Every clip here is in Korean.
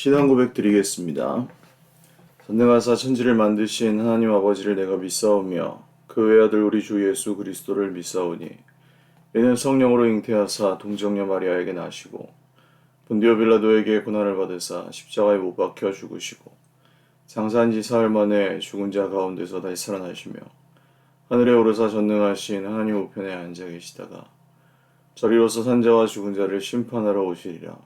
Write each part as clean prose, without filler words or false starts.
신앙 고백 드리겠습니다. 전능하사 천지를 만드신 하나님 아버지를 내가 믿사오며 그 외아들 우리 주 예수 그리스도를 믿사오니 이는 성령으로 잉태하사 동정녀 마리아에게 나시고 본디오 빌라도에게 고난을 받으사 십자가에 못 박혀 죽으시고 장사한 지 사흘 만에 죽은 자 가운데서 다시 살아나시며 하늘에 오르사 전능하신 하나님 우편에 앉아 계시다가 저리로서 산자와 죽은 자를 심판하러 오시리라.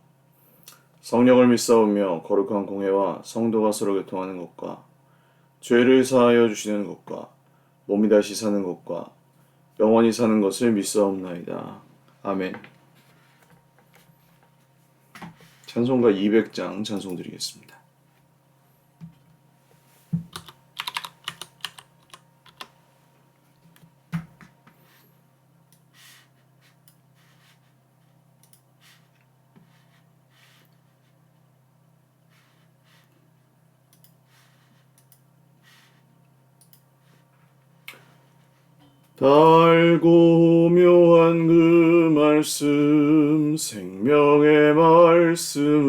성령을 믿사오며 거룩한 공회와 성도가 서로 교통하는 것과 죄를 사하여 주시는 것과 몸이 다시 사는 것과 영원히 사는 것을 믿사옵나이다. 아멘. 찬송가 200장 찬송드리겠습니다. 달고 묘한 그 말씀 생명의 말씀은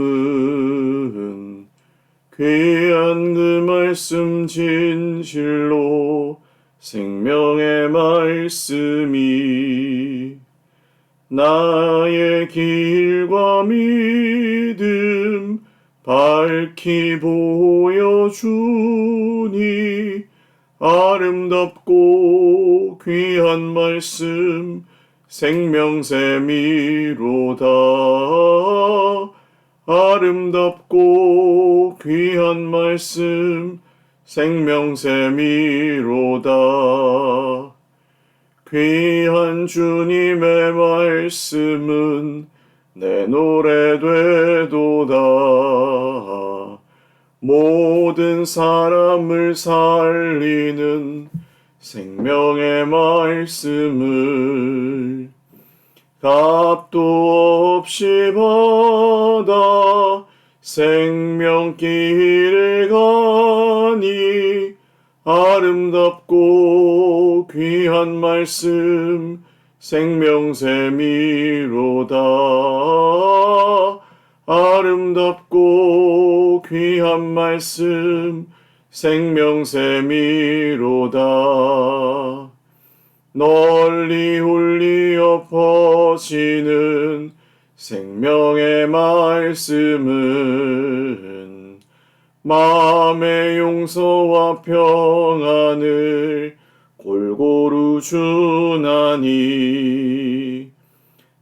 귀한 그 말씀 진실로 생명의 말씀이 나의 길과 믿음 밝히 보여주니 아름답고 귀한 말씀 생명샘이로다. 아름답고 귀한 말씀 생명샘이로다. 귀한 주님의 말씀은 내 노래 되도다. 모든 사람을 살리는 생명의 말씀을 값도 없이 받아 생명길을 가니 아름답고 귀한 말씀 생명샘이로다. 아름답고 귀한 말씀 생명샘이로다. 널리 울리어 퍼지는 생명의 말씀은 마음의 용서와 평안을 골고루 주나니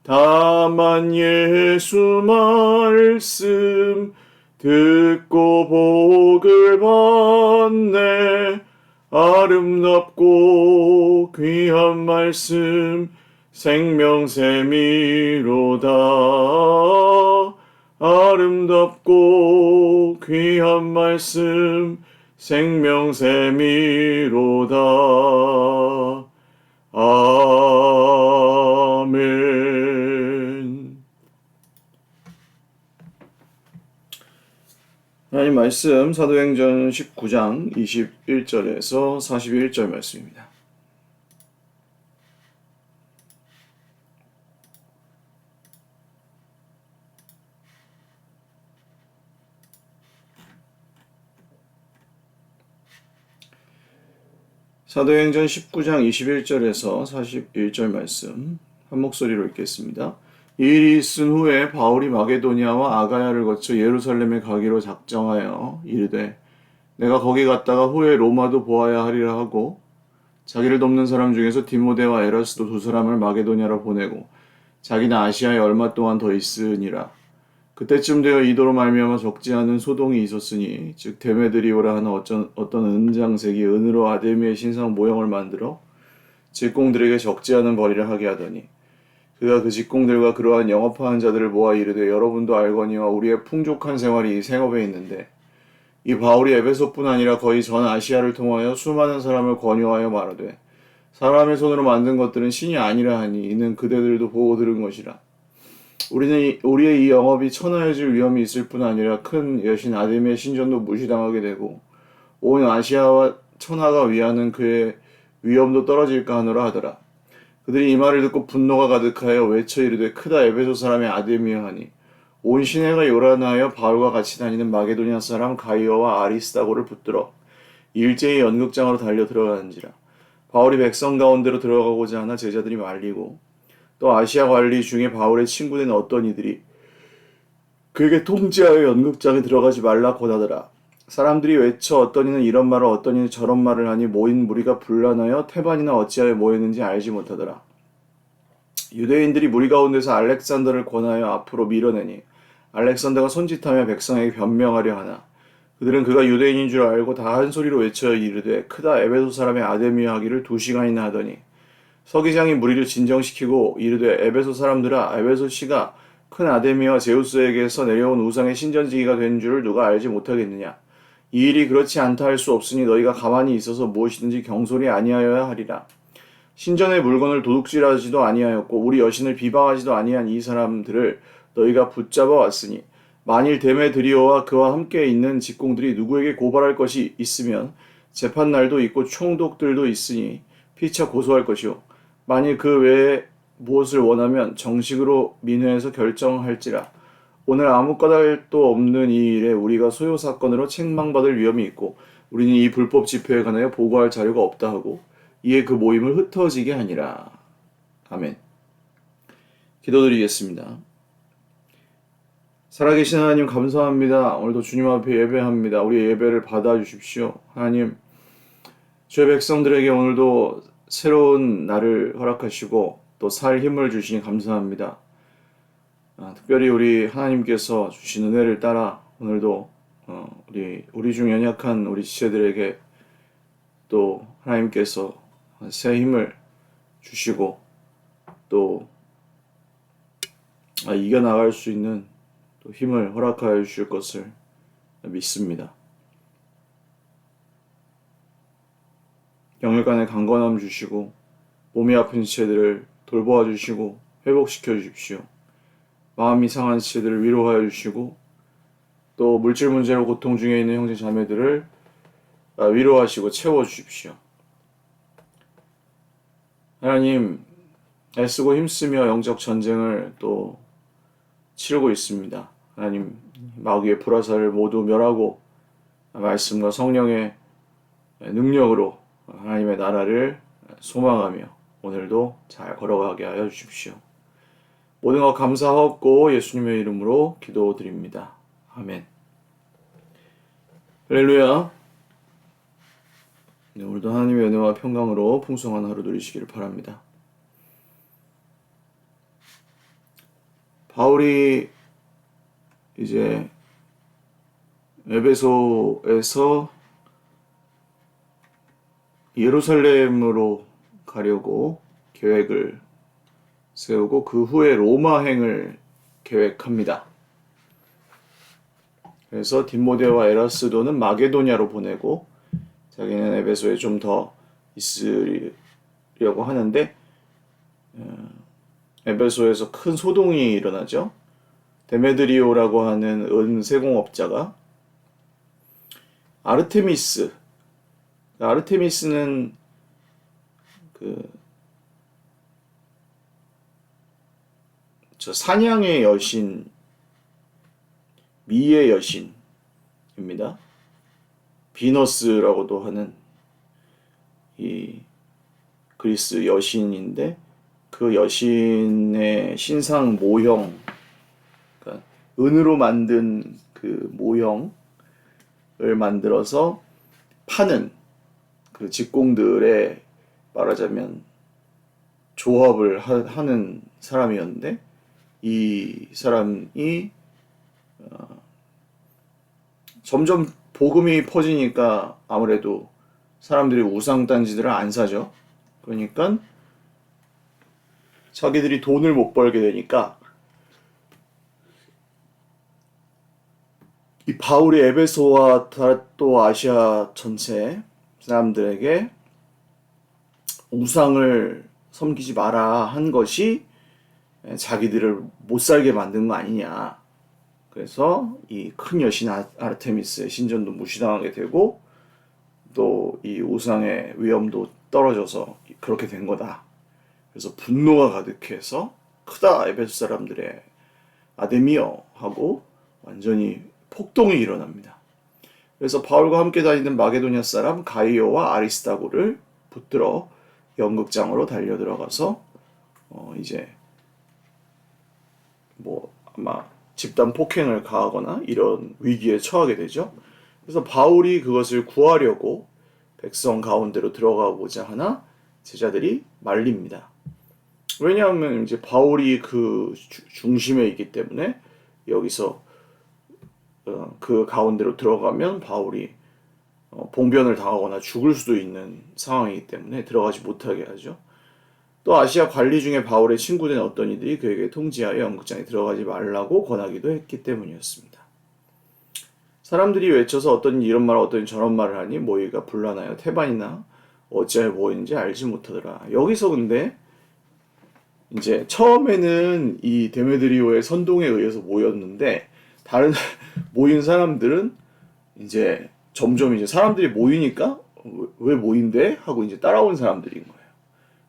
다만 예수 말씀 듣고 복을 받네. 아름답고 귀한 말씀 생명샘이로다. 아름답고 귀한 말씀 생명샘이로다. 아멘. 하나님 말씀 사도행전 19장 21절에서 41절 말씀입니다. 사도행전 19장 21절에서 41절 말씀 한 목소리로 읽겠습니다. 이 일이 있은 후에 바울이 마게도니아와 아가야를 거쳐 예루살렘에 가기로 작정하여 이르되 내가 거기 갔다가 후에 로마도 보아야 하리라 하고 자기를 돕는 사람 중에서 디모데와 에라스도 두 사람을 마게도니아로 보내고 자기는 아시아에 얼마 동안 더 있으니라. 그때쯤 되어 이도로 말미암아 적지 않은 소동이 있었으니 즉 데메드리오라 하는 어떤 은장색이 은으로 아데미의 신상 모형을 만들어 직공들에게 적지 않은 벌이를 하게 하더니 그가 그 직공들과 그러한 영업하는 자들을 모아 이르되 여러분도 알거니와 우리의 풍족한 생활이 이 생업에 있는데 이 바울이 에베소뿐 아니라 거의 전 아시아를 통하여 수많은 사람을 권유하여 말하되 사람의 손으로 만든 것들은 신이 아니라 하니 이는 그대들도 보고 들은 것이라. 우리의 이 영업이 천하여질 위험이 있을 뿐 아니라 큰 여신 아데미의 신전도 무시당하게 되고 온 아시아와 천하가 위하는 그의 위엄도 떨어질까 하노라 하더라. 그들이 이 말을 듣고 분노가 가득하여 외쳐 이르되 크다 에베소 사람의 아데미여 하니 온 시내가 요란하여 바울과 같이 다니는 마게도니아 사람 가이어와 아리스다고를 붙들어 일제히 연극장으로 달려 들어가는지라. 바울이 백성 가운데로 들어가고자 하나 제자들이 말리고 또 아시아 관리 중에 바울의 친구된 어떤 이들이 그에게 통지하여 연극장에 들어가지 말라 권하더라. 사람들이 외쳐 어떤 이는 이런 말을 어떤 이는 저런 말을 하니 모인 무리가 분란하여 태반이나 어찌하여 모였는지 알지 못하더라. 유대인들이 무리 가운데서 알렉산더를 권하여 앞으로 밀어내니 알렉산더가 손짓하며 백성에게 변명하려 하나 그들은 그가 유대인인 줄 알고 다 한 소리로 외쳐 이르되 크다 에베소 사람의 아데미아 하기를 2시간이나 하더니 서기장이 무리를 진정시키고 이르되 에베소 사람들아 에베소 시가 큰 아데미와 제우스에게서 내려온 우상의 신전지기가 된 줄을 누가 알지 못하겠느냐 이 일이 그렇지 않다 할 수 없으니 너희가 가만히 있어서 무엇이든지 경솔히 아니하여야 하리라. 신전의 물건을 도둑질하지도 아니하였고 우리 여신을 비방하지도 아니한 이 사람들을 너희가 붙잡아 왔으니 만일 데메드리오와 그와 함께 있는 직공들이 누구에게 고발할 것이 있으면 재판날도 있고 총독들도 있으니 피차 고소할 것이요 만일 그 외에 무엇을 원하면 정식으로 민회에서 결정할지라. 오늘 아무 까닭도 없는 이 일에 우리가 소요 사건으로 책망받을 위험이 있고 우리는 이 불법 집회에 관하여 보고할 자료가 없다 하고 이에 그 모임을 흩어지게 하니라. 아멘. 기도드리겠습니다. 살아계신 하나님 감사합니다. 오늘도 주님 앞에 예배합니다. 우리의 예배를 받아주십시오. 하나님, 주의 백성들에게 오늘도 새로운 날을 허락하시고 또 살 힘을 주시니 감사합니다. 특별히 우리 하나님께서 주신 은혜를 따라 오늘도 우리 중 연약한 우리 지체들에게 또 하나님께서 새 힘을 주시고 또 이겨나갈 수 있는 또 힘을 허락하여 주실 것을 믿습니다. 영육간의 강건함 주시고 몸이 아픈 지체들을 돌보아 주시고 회복시켜 주십시오. 마음이 상한 지체들을 위로하여 주시고 또 물질 문제로 고통 중에 있는 형제 자매들을 위로하시고 채워 주십시오. 하나님, 애쓰고 힘쓰며 영적 전쟁을 또 치르고 있습니다. 하나님, 마귀의 불화살을 모두 멸하고 말씀과 성령의 능력으로 하나님의 나라를 소망하며 오늘도 잘 걸어가게 하여 주십시오. 모든 것 감사하옵고 예수님의 이름으로 기도드립니다. 아멘. 할렐루야. 네, 오늘도 하나님의 은혜와 평강으로 풍성한 하루 누리시기를 바랍니다. 바울이 이제 에베소에서 예루살렘으로 가려고 계획을 세우고 그 후에 로마행을 계획합니다. 그래서 디모데와 에라스도는 마게도냐로 보내고 자기는 에베소에 좀 더 있으려고 하는데 에베소에서 큰 소동이 일어나죠. 데메드리오라고 하는 은세공업자가 아르테미스는 사냥의 여신, 미의 여신입니다. 비너스라고도 하는 이 그리스 여신인데 그 여신의 신상 모형, 그러니까 은으로 만든 그 모형을 만들어서 파는 그 직공들의 말하자면 조합을 하는 사람이었는데 이 사람이 점점 복음이 퍼지니까 아무래도 사람들이 우상단지들을 안 사죠. 그러니까 자기들이 돈을 못 벌게 되니까 이 바울이 에베소와 또 아시아 전체 사람들에게 우상을 섬기지 마라 한 것이 자기들을 못 살게 만든 거 아니냐. 그래서 이 큰 여신 아르테미스의 신전도 무시당하게 되고 또 이 우상의 위엄도 떨어져서 그렇게 된 거다. 그래서 분노가 가득해서 크다 에베소 사람들의 아데미어 하고 완전히 폭동이 일어납니다. 그래서 바울과 함께 다니는 마게도냐 사람 가이오와 아리스다고를 붙들어 연극장으로 달려 들어가서 이제 뭐 아마 집단 폭행을 가하거나 이런 위기에 처하게 되죠. 그래서 바울이 그것을 구하려고 백성 가운데로 들어가고자 하나 제자들이 말립니다. 왜냐하면 이제 바울이 그 중심에 있기 때문에 여기서 그 가운데로 들어가면 바울이 봉변을 당하거나 죽을 수도 있는 상황이기 때문에 들어가지 못하게 하죠. 또 아시아 관리 중에 바울의 친구된 어떤 이들이 그에게 통지하여 연극장에 들어가지 말라고 권하기도 했기 때문이었습니다. 사람들이 외쳐서 어떤 이런 말 어떤 저런 말을 하니 모이가 분란하여 태반이나 어찌하여 모이는지 알지 못하더라. 여기서 근데 이제 처음에는 이 데메드리오의 선동에 의해서 모였는데 다른 모인 사람들은 이제 점점 이제 사람들이 모이니까 왜 모인대? 하고 이제 따라온 사람들인 거예요.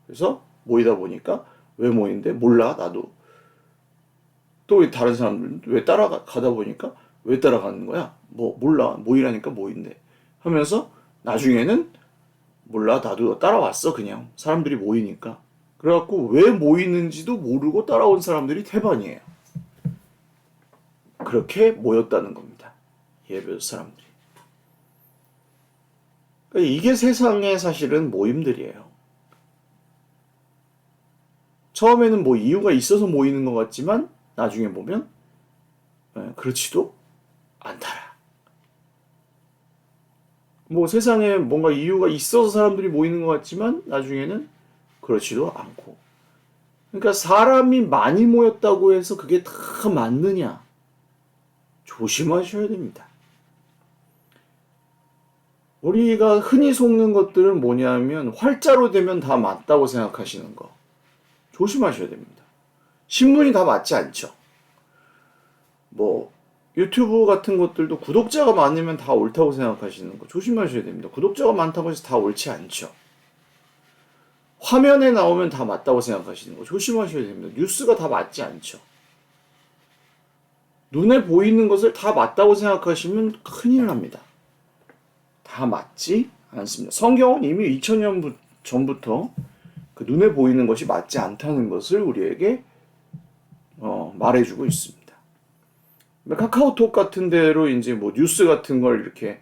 그래서 모이다 보니까 왜 모인대? 몰라 나도. 또 다른 사람들은 왜 따라가다 보니까 왜 따라가는 거야? 뭐 몰라 모이라니까 모인대 하면서 나중에는 몰라 나도 따라왔어 그냥 사람들이 모이니까. 그래갖고 왜 모이는지도 모르고 따라온 사람들이 태반이에요. 그렇게 모였다는 겁니다. 예배소 사람들이. 그러니까 이게 세상의 사실은 모임들이에요. 처음에는 뭐 이유가 있어서 모이는 것 같지만 나중에 보면 그렇지도 않더라. 뭐 세상에 뭔가 이유가 있어서 사람들이 모이는 것 같지만 나중에는 그렇지도 않고. 그러니까 사람이 많이 모였다고 해서 그게 다 맞느냐? 조심하셔야 됩니다. 우리가 흔히 속는 것들은 뭐냐면 활자로 되면 다 맞다고 생각하시는 거. 조심하셔야 됩니다. 신문이 다 맞지 않죠. 뭐 유튜브 같은 것들도 구독자가 많으면 다 옳다고 생각하시는 거 조심하셔야 됩니다. 구독자가 많다고 해서 다 옳지 않죠. 화면에 나오면 다 맞다고 생각하시는 거 조심하셔야 됩니다. 뉴스가 다 맞지 않죠. 눈에 보이는 것을 다 맞다고 생각하시면 큰일 납니다. 다 맞지 않습니다. 성경은 이미 2000년 전부터 그 눈에 보이는 것이 맞지 않다는 것을 우리에게 말해주고 있습니다. 카카오톡 같은 데로 이제 뭐 뉴스 같은 걸 이렇게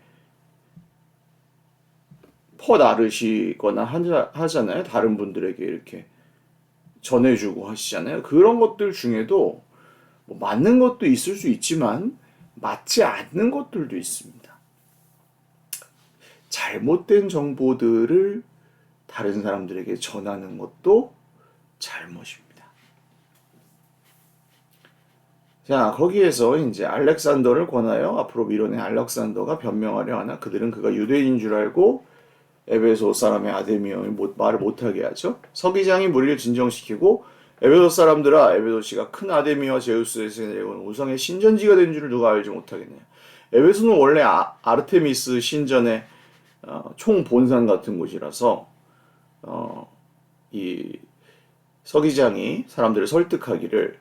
퍼나르시거나 하잖아요. 다른 분들에게 이렇게 전해주고 하시잖아요. 그런 것들 중에도 뭐 맞는 것도 있을 수 있지만 맞지 않는 것들도 있습니다. 잘못된 정보들을 다른 사람들에게 전하는 것도 잘못입니다. 자, 거기에서 이제 알렉산더를 권하여 앞으로 밀어낸 알렉산더가 변명하려 하나 그들은 그가 유대인인 줄 알고 에베소 사람의 아데미어의 말을 못하게 하죠. 서기장이 무리를 진정시키고 에베소 사람들아 에베소시가 큰 아데미어 제우스에서 내려온 우상의 신전지가 된 줄을 누가 알지 못하겠느냐. 에베소는 원래 아르테미스 신전의 총본산 같은 곳이라서 이 서기장이 사람들을 설득하기를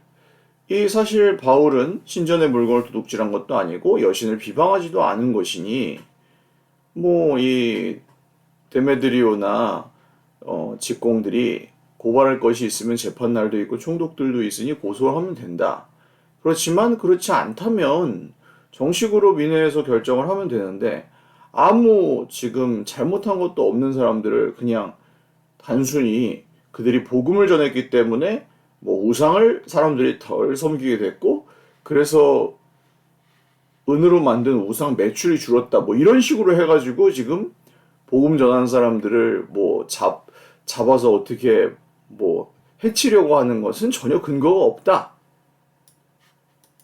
이 사실 바울은 신전의 물건을 도둑질한 것도 아니고 여신을 비방하지도 않은 것이니 뭐 이 데메드리오나 직공들이 고발할 것이 있으면 재판날도 있고 총독들도 있으니 고소하면 된다. 그렇지만 그렇지 않다면 정식으로 민회에서 결정을 하면 되는데 아무 지금 잘못한 것도 없는 사람들을 그냥 단순히 그들이 복음을 전했기 때문에 뭐 우상을 사람들이 덜 섬기게 됐고 그래서 은으로 만든 우상 매출이 줄었다 뭐 이런 식으로 해가지고 지금 복음 전하는 사람들을 뭐 잡아서 어떻게 뭐 해치려고 하는 것은 전혀 근거가 없다.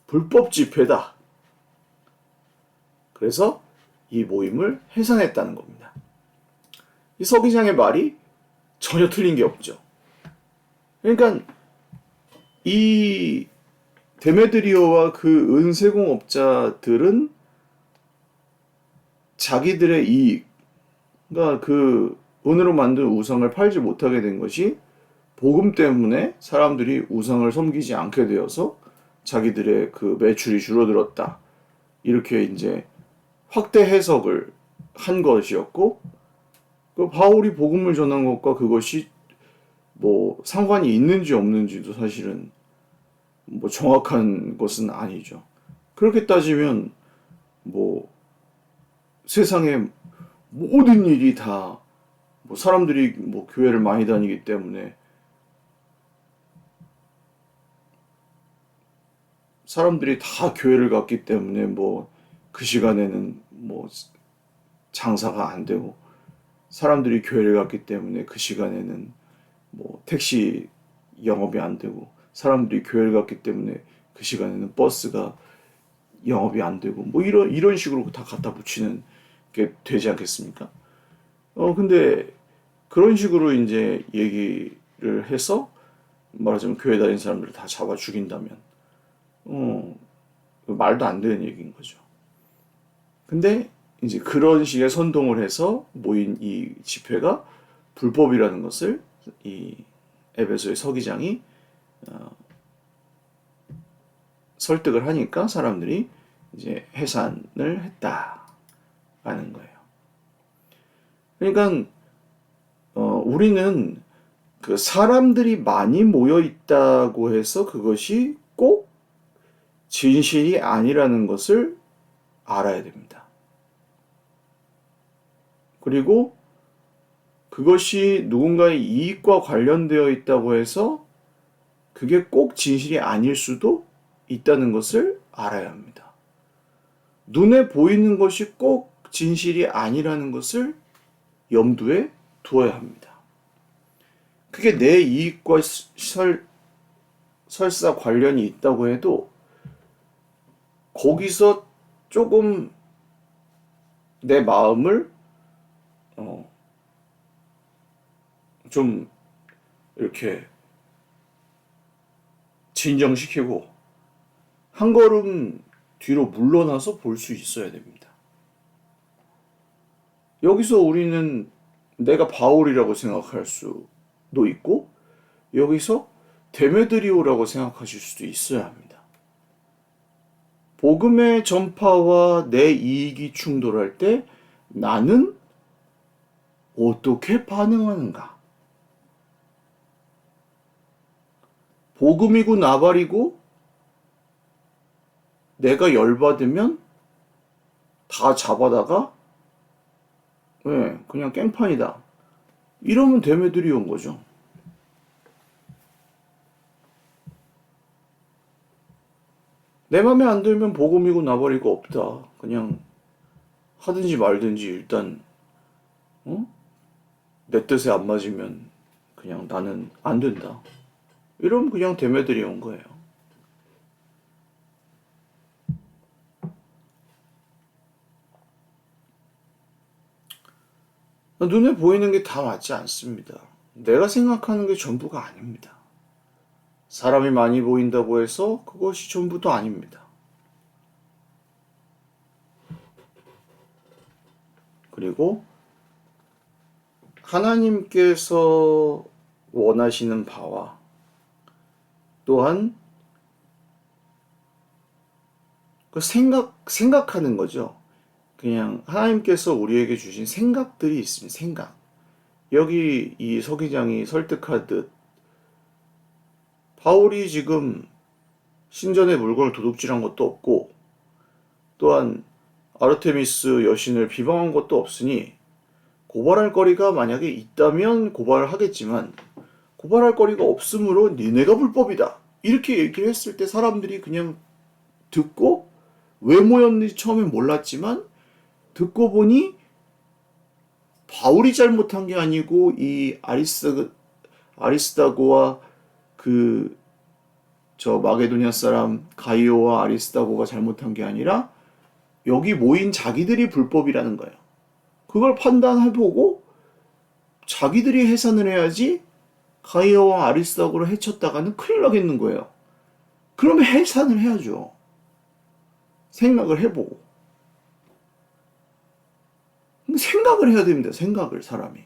불법 집회다. 그래서 이 모임을 해산했다는 겁니다. 이 서기장의 말이 전혀 틀린 게 없죠. 그러니까 이 데메드리오와 그 은세공업자들은 자기들의 이익, 그러니까 그 은으로 만든 우상을 팔지 못하게 된 것이 복음 때문에 사람들이 우상을 섬기지 않게 되어서 자기들의 그 매출이 줄어들었다. 이렇게 이제 확대 해석을 한 것이었고, 그 바울이 복음을 전한 것과 그것이 뭐 상관이 있는지 없는지도 사실은 뭐 정확한 것은 아니죠. 그렇게 따지면 뭐 세상의 모든 일이 다 뭐 사람들이 뭐 교회를 많이 다니기 때문에 사람들이 다 교회를 갔기 때문에 뭐 그 시간에는 뭐 장사가 안 되고 사람들이 교회를 갔기 때문에 그 시간에는 뭐 택시 영업이 안 되고 사람들이 교회를 갔기 때문에 그 시간에는 버스가 영업이 안 되고 뭐 이런 식으로 다 갖다 붙이는 게 되지 않겠습니까? 근데 그런 식으로 이제 얘기를 해서 말하자면 교회 다니는 사람들을 다 잡아 죽인다면 어, 말도 안 되는 얘기인 거죠. 근데 이제 그런 식의 선동을 해서 모인 이 집회가 불법이라는 것을 이 에베소의 서기장이 설득을 하니까 사람들이 이제 해산을 했다라는 거예요. 그러니까 우리는 그 사람들이 많이 모여 있다고 해서 그것이 꼭 진실이 아니라는 것을 알아야 됩니다. 그리고 그것이 누군가의 이익과 관련되어 있다고 해서 그게 꼭 진실이 아닐 수도 있다는 것을 알아야 합니다. 눈에 보이는 것이 꼭 진실이 아니라는 것을 염두에 두어야 합니다. 그게 내 이익과 설사 관련이 있다고 해도 거기서 조금 내 마음을 좀 이렇게 진정시키고 한 걸음 뒤로 물러나서 볼 수 있어야 됩니다. 여기서 우리는 내가 바울이라고 생각할 수도 있고 여기서 데메드리오라고 생각하실 수도 있어야 합니다. 복음의 전파와 내 이익이 충돌할 때 나는 어떻게 반응하는가? 복음이고 나발이고 내가 열받으면 다 잡아다가 그냥 깽판이다. 이러면 데메드리온 거죠. 내 맘에 안 들면 복음이고 나발이고 없다. 그냥 하든지 말든지 일단 내 뜻에 안 맞으면 그냥 나는 안 된다. 이러면 그냥 데메드리온 거예요. 눈에 보이는 게 다 맞지 않습니다. 내가 생각하는 게 전부가 아닙니다. 사람이 많이 보인다고 해서 그것이 전부도 아닙니다. 그리고 하나님께서 원하시는 바와 또한 그 생각하는 거죠. 그냥 하나님께서 우리에게 주신 생각들이 있습니다. 생각. 여기 이 서기장이 설득하듯 바울이 지금 신전의 물건을 도둑질한 것도 없고 또한 아르테미스 여신을 비방한 것도 없으니 고발할 거리가 만약에 있다면 고발을 하겠지만 고발할 거리가 없으므로 니네가 불법이다. 이렇게 얘기를 했을 때 사람들이 그냥 듣고 왜 모였는지 처음엔 몰랐지만 듣고 보니 바울이 잘못한 게 아니고 이 아리스다고와 그 저 마게도니아 사람 가이오와 아리스다고가 잘못한 게 아니라 여기 모인 자기들이 불법이라는 거예요. 그걸 판단해보고 자기들이 해산을 해야지 가이오와 아리스다고를 해쳤다가는 큰일 나겠는 거예요. 그러면 해산을 해야죠. 생각을 해보고. 생각을 해야 됩니다. 생각을 사람이.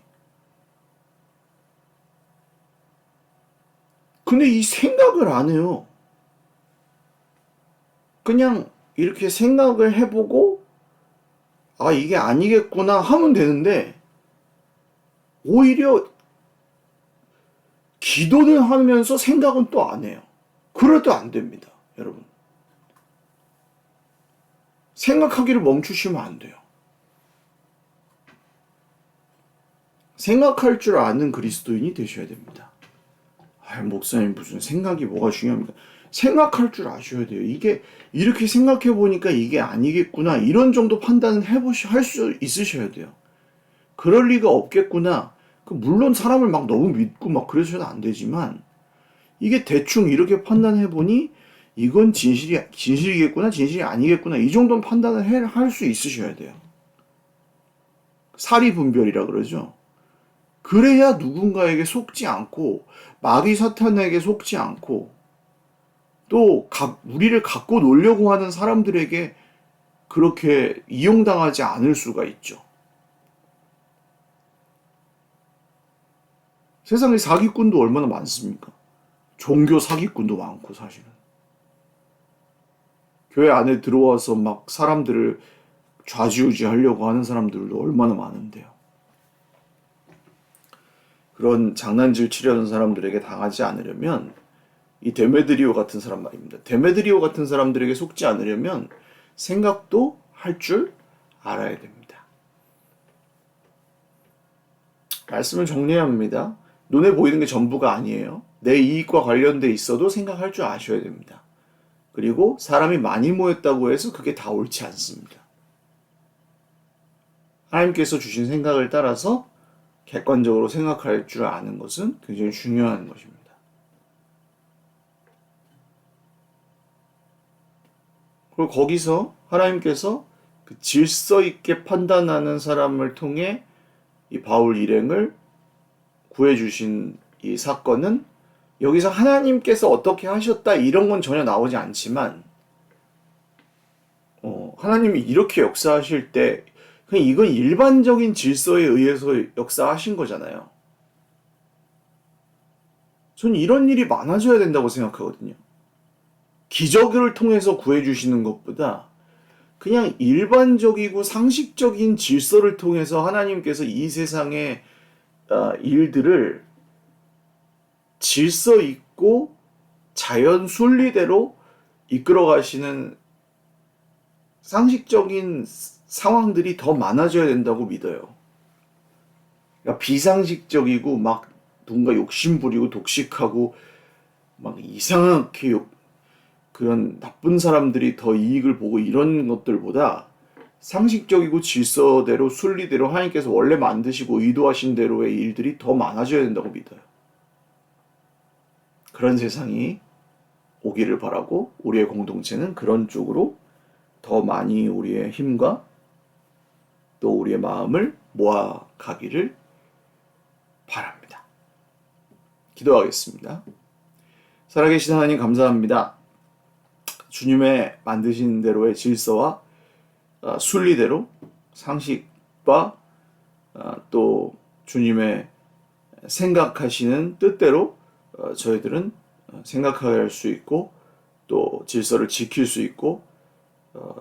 근데 이 생각을 안 해요. 그냥 이렇게 생각을 해보고 아 이게 아니겠구나 하면 되는데 오히려 기도는 하면서 생각은 또 안 해요. 그래도 안 됩니다. 여러분. 생각하기를 멈추시면 안 돼요. 생각할 줄 아는 그리스도인이 되셔야 됩니다. 아, 목사님 무슨 생각이 뭐가 중요합니까? 생각할 줄 아셔야 돼요. 이게 이렇게 생각해 보니까 이게 아니겠구나. 이런 정도 판단은 할 수 있으셔야 돼요. 그럴 리가 없겠구나. 물론 사람을 막 너무 믿고 막 그러셔도 안 되지만 이게 대충 이렇게 판단해 보니 이건 진실이겠구나, 진실이 아니겠구나. 이 정도는 판단을 할 수 있으셔야 돼요. 사리분별이라 그러죠. 그래야 누군가에게 속지 않고 마귀 사탄에게 속지 않고 또 우리를 갖고 놀려고 하는 사람들에게 그렇게 이용당하지 않을 수가 있죠. 세상에 사기꾼도 얼마나 많습니까? 종교 사기꾼도 많고 사실은. 교회 안에 들어와서 막 사람들을 좌지우지 하려고 하는 사람들도 얼마나 많은데요. 그런 장난질 치려는 사람들에게 당하지 않으려면 이 데메드리오 같은 사람 말입니다. 데메드리오 같은 사람들에게 속지 않으려면 생각도 할 줄 알아야 됩니다. 말씀을 정리해야 합니다. 눈에 보이는 게 전부가 아니에요. 내 이익과 관련돼 있어도 생각할 줄 아셔야 됩니다. 그리고 사람이 많이 모였다고 해서 그게 다 옳지 않습니다. 하나님께서 주신 생각을 따라서 객관적으로 생각할 줄 아는 것은 굉장히 중요한 것입니다. 그리고 거기서 하나님께서 그 질서 있게 판단하는 사람을 통해 이 바울 일행을 구해주신 이 사건은 여기서 하나님께서 어떻게 하셨다 이런 건 전혀 나오지 않지만 하나님이 이렇게 역사하실 때 그냥 이건 일반적인 질서에 의해서 역사하신 거잖아요. 저는 이런 일이 많아져야 된다고 생각하거든요. 기적을 통해서 구해주시는 것보다 그냥 일반적이고 상식적인 질서를 통해서 하나님께서 이 세상의 일들을 질서 있고 자연 순리대로 이끌어 가시는 상식적인 상황들이 더 많아져야 된다고 믿어요. 그러니까 비상식적이고 막 누군가 욕심부리고 독식하고 막 이상하게 그런 나쁜 사람들이 더 이익을 보고 이런 것들보다 상식적이고 질서대로 순리대로 하나님께서 원래 만드시고 의도하신 대로의 일들이 더 많아져야 된다고 믿어요. 그런 세상이 오기를 바라고 우리의 공동체는 그런 쪽으로 더 많이 우리의 힘과 또 우리의 마음을 모아가기를 바랍니다. 기도하겠습니다. 살아계신 하나님 감사합니다. 주님의 만드신 대로의 질서와 순리대로 상식과 또 주님의 생각하시는 뜻대로 저희들은 생각할 수 있고 또 질서를 지킬 수 있고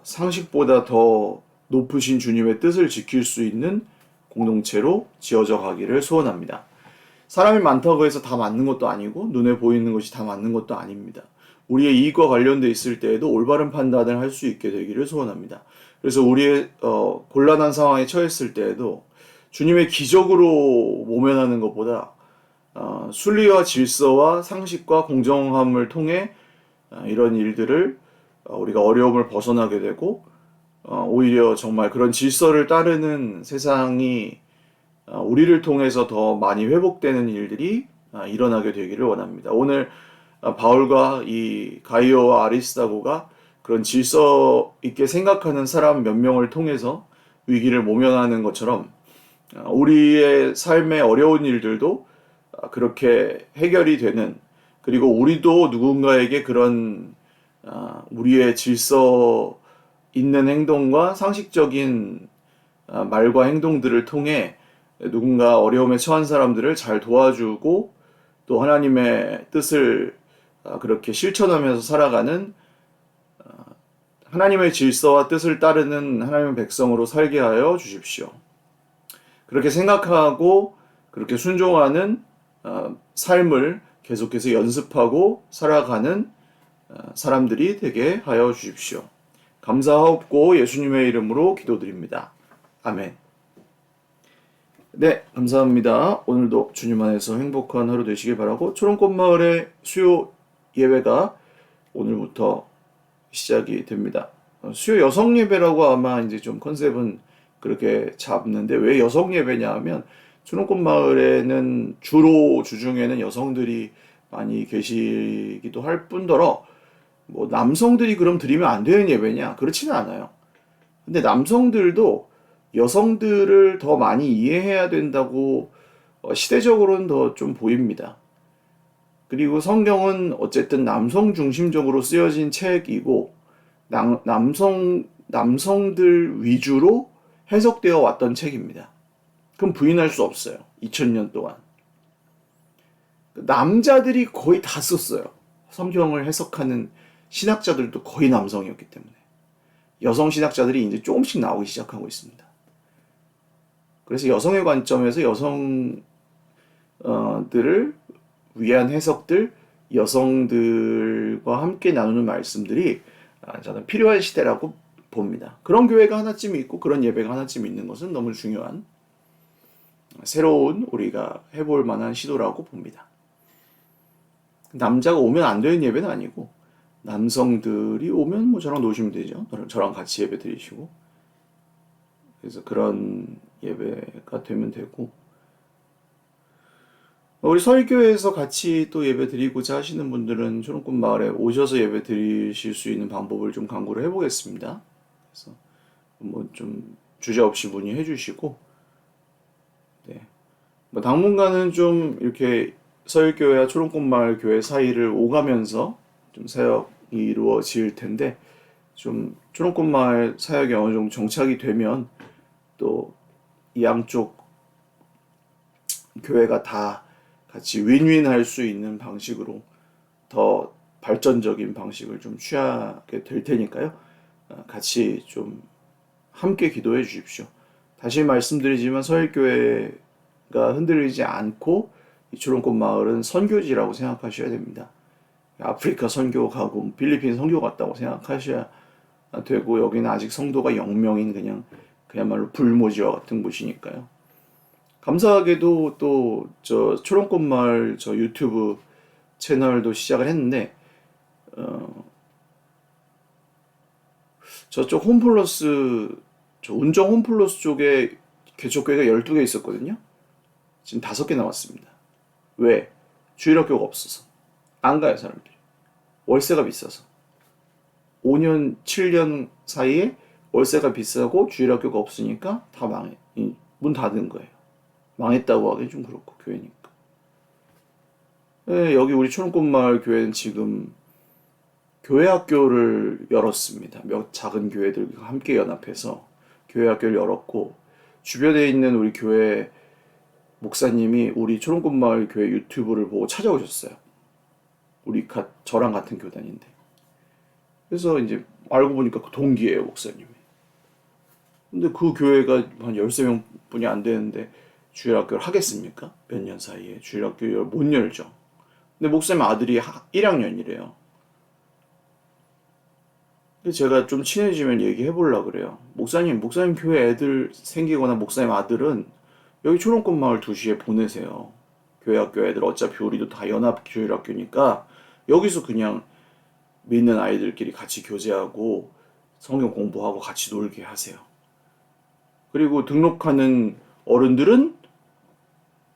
상식보다 더 높으신 주님의 뜻을 지킬 수 있는 공동체로 지어져 가기를 소원합니다. 사람이 많다고 해서 다 맞는 것도 아니고 눈에 보이는 것이 다 맞는 것도 아닙니다. 우리의 이익과 관련돼 있을 때에도 올바른 판단을 할 수 있게 되기를 소원합니다. 그래서 우리의 곤란한 상황에 처했을 때에도 주님의 기적으로 모면하는 것보다 순리와 질서와 상식과 공정함을 통해 이런 일들을 우리가 어려움을 벗어나게 되고 오히려 정말 그런 질서를 따르는 세상이 우리를 통해서 더 많이 회복되는 일들이 일어나게 되기를 원합니다. 오늘 바울과 이 가이오와 아리스다고가 그런 질서 있게 생각하는 사람 몇 명을 통해서 위기를 모면하는 것처럼 우리의 삶의 어려운 일들도 그렇게 해결이 되는, 그리고 우리도 누군가에게 그런 우리의 질서 있는 행동과 상식적인 말과 행동들을 통해 누군가 어려움에 처한 사람들을 잘 도와주고 또 하나님의 뜻을 그렇게 실천하면서 살아가는 하나님의 질서와 뜻을 따르는 하나님의 백성으로 살게 하여 주십시오. 그렇게 생각하고 그렇게 순종하는 삶을 계속해서 연습하고 살아가는 사람들이 되게 하여 주십시오. 감사하옵고 예수님의 이름으로 기도드립니다. 아멘. 네, 감사합니다. 오늘도 주님 안에서 행복한 하루 되시길 바라고, 초롱꽃마을의 수요 예배가 오늘부터 시작이 됩니다. 수요 여성 예배라고 아마 이제 좀 컨셉은 그렇게 잡는데, 왜 여성 예배냐 하면 초롱꽃마을에는 주로 주중에는 여성들이 많이 계시기도 할 뿐더러, 뭐 남성들이 그럼 드리면 안 되는 예배냐? 그렇지는 않아요. 근데 남성들도 여성들을 더 많이 이해해야 된다고 시대적으로는 더 좀 보입니다. 그리고 성경은 어쨌든 남성 중심적으로 쓰여진 책이고, 남성들 위주로 해석되어 왔던 책입니다. 그럼 부인할 수 없어요. 2000년 동안. 남자들이 거의 다 썼어요. 성경을 해석하는 신학자들도 거의 남성이었기 때문에. 여성 신학자들이 이제 조금씩 나오기 시작하고 있습니다. 그래서 여성의 관점에서 여성들을 위한 해석들, 여성들과 함께 나누는 말씀들이 저는 필요한 시대라고 봅니다. 그런 교회가 하나쯤 있고 그런 예배가 하나쯤 있는 것은 너무 중요한, 새로운 우리가 해볼 만한 시도라고 봅니다. 남자가 오면 안 되는 예배는 아니고, 남성들이 오면 뭐 저랑 놓으시면 되죠. 저랑 같이 예배 드리시고. 그래서 그런 예배가 되면 되고, 우리 서울교회에서 같이 또 예배 드리고자 하시는 분들은 초롱꽃마을에 오셔서 예배 드리실 수 있는 방법을 좀 강구를 해보겠습니다. 그래서 뭐 좀 주저없이 문의해 주시고, 네. 뭐 당분간은 좀 이렇게 서울교회와 초롱꽃마을 교회 사이를 오가면서 좀 사역이 이루어질 텐데, 좀 초롱꽃마을 사역이 어느 정도 정착이 되면 또 이 양쪽 교회가 다 같이 윈윈할 수 있는 방식으로 더 발전적인 방식을 좀 취하게 될 테니까요. 같이 좀 함께 기도해 주십시오. 다시 말씀드리지만 서울교회가 흔들리지 않고 이 초롱꽃마을은 선교지라고 생각하셔야 됩니다. 아프리카 선교 가고 필리핀 선교 갔다고 생각하셔야 되고, 여기는 아직 성도가 0명인 그야말로 불모지와 같은 곳이니까요. 감사하게도 또 저 초롱꽃마을 저 유튜브 채널도 시작을 했는데, 저쪽 홈플러스, 저 운정 홈플러스 쪽에 개척교회가 12개 있었거든요. 지금 5개 남았습니다. 왜? 주일학교가 없어서. 안 가요, 사람들이. 월세가 비싸서. 5년, 7년 사이에 월세가 비싸고 주일학교가 없으니까 다 문 닫은 거예요. 망했다고 하기 좀 그렇고, 교회니까. 네, 여기 우리 초롱꽃마을 교회는 지금 교회 학교를 열었습니다. 몇 작은 교회들과 함께 연합해서 교회 학교를 열었고, 주변에 있는 우리 교회 목사님이 우리 초롱꽃마을 교회 유튜브를 보고 찾아오셨어요. 저랑 같은 교단인데. 그래서 이제 알고 보니까 그 동기예요, 목사님이. 근데 그 교회가 한 13명 뿐이 안 되는데 주일학교를 하겠습니까? 몇 년 사이에 주일학교를 못 열죠. 근데 목사님 아들이 1학년이래요. 근데 제가 좀 친해지면 얘기해 보려고 그래요. 목사님 교회 애들 생기거나 목사님 아들은 여기 초롱꽃마을 2시에 보내세요. 교회 학교 애들 어차피 우리도 다 연합 주일학교니까 여기서 그냥 믿는 아이들끼리 같이 교제하고 성경 공부하고 같이 놀게 하세요. 그리고 등록하는 어른들은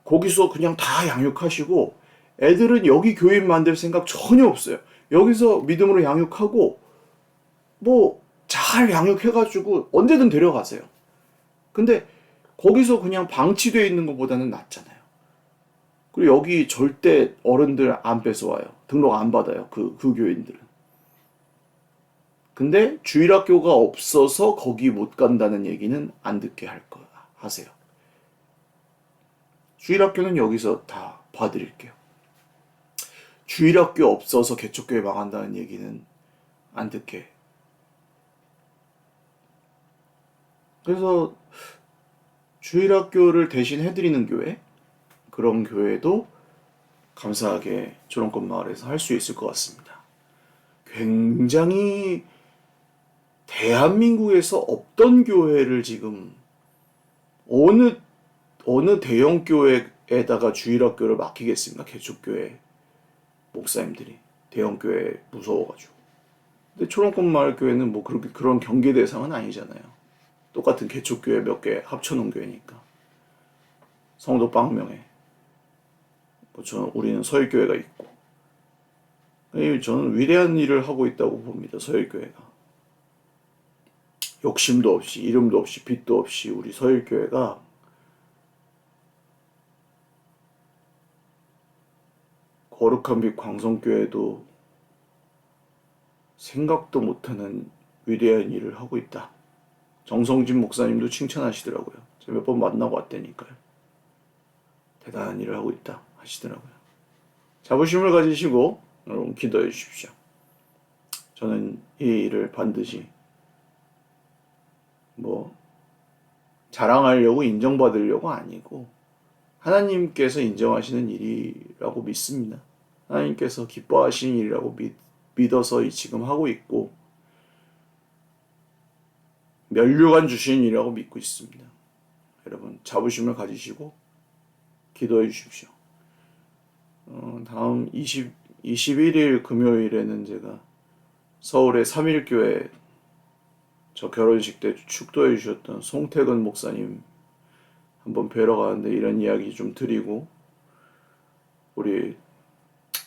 거기서 그냥 다 양육하시고, 애들은 여기 교인 만들 생각 전혀 없어요. 여기서 믿음으로 양육하고 뭐 잘 양육해가지고 언제든 데려가세요. 근데 거기서 그냥 방치되어 있는 것보다는 낫잖아요. 그리고 여기 절대 어른들 안 뺏어와요. 등록 안 받아요. 그 교인들은. 근데 주일학교가 없어서 거기 못 간다는 얘기는 안 듣게 하세요. 주일학교는 여기서 다 봐드릴게요. 주일학교 없어서 개척교회 망한다는 얘기는 안 듣게 그래서 주일학교를 대신 해드리는 교회, 그런 교회도 감사하게 초롱꽃 마을에서 할 수 있을 것 같습니다. 굉장히 대한민국에서 없던 교회를 지금 어느 대형 교회에다가 주일학교를 맡기겠습니까? 개척교회 목사님들이 대형 교회 무서워가지고. 근데 초롱꽃 마을 교회는 뭐 그렇게 그런 경계 대상은 아니잖아요. 똑같은 개척교회 몇 개 합쳐놓은 교회니까. 성도 빵명에. 우리는 서일교회가 있고. 저는 위대한 일을 하고 있다고 봅니다. 서일교회가. 욕심도 없이, 이름도 없이, 빚도 없이 우리 서일교회가 거룩한 빛 광성교회도 생각도 못하는 위대한 일을 하고 있다. 정성진 목사님도 칭찬하시더라고요. 제가 몇 번 만나고 왔다니까요. 대단한 일을 하고 있다 하시더라고요. 자부심을 가지시고 여러분 기도해 주십시오. 저는 이 일을 반드시 뭐 자랑하려고 인정받으려고 아니고 하나님께서 인정하시는 일이라고 믿습니다. 하나님께서 기뻐하시는 일이라고 믿어서 지금 하고 있고 면류관 주시는 일이라고 믿고 있습니다. 여러분 자부심을 가지시고 기도해 주십시오. 다음 21일 금요일에는 제가 서울의 3일교회 저 결혼식 때 축도해 주셨던 송태근 목사님 한번 뵈러 가는데 이런 이야기 좀 드리고 우리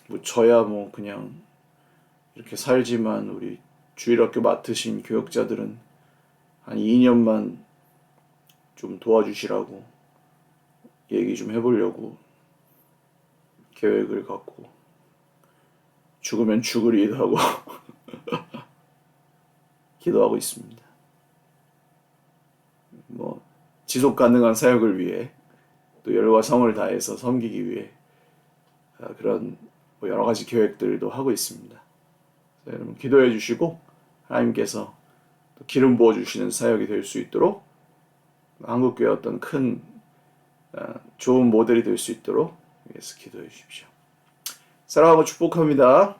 뭐 저야 뭐 그냥 이렇게 살지만 우리 주일학교 맡으신 교역자들은 한 2년만 좀 도와주시라고 얘기 좀 해보려고 계획을 갖고 죽으면 죽으리도 하고 기도하고 있습니다. 뭐 지속 가능한 사역을 위해 또 열과 성을 다해서 섬기기 위해 그런 뭐 여러 가지 계획들도 하고 있습니다. 여러분 기도해 주시고 하나님께서 또 기름 부어 주시는 사역이 될 수 있도록 한국교회 어떤 큰 좋은 모델이 될 수 있도록 위해서 기도해 주십시오. 사랑하고 축복합니다.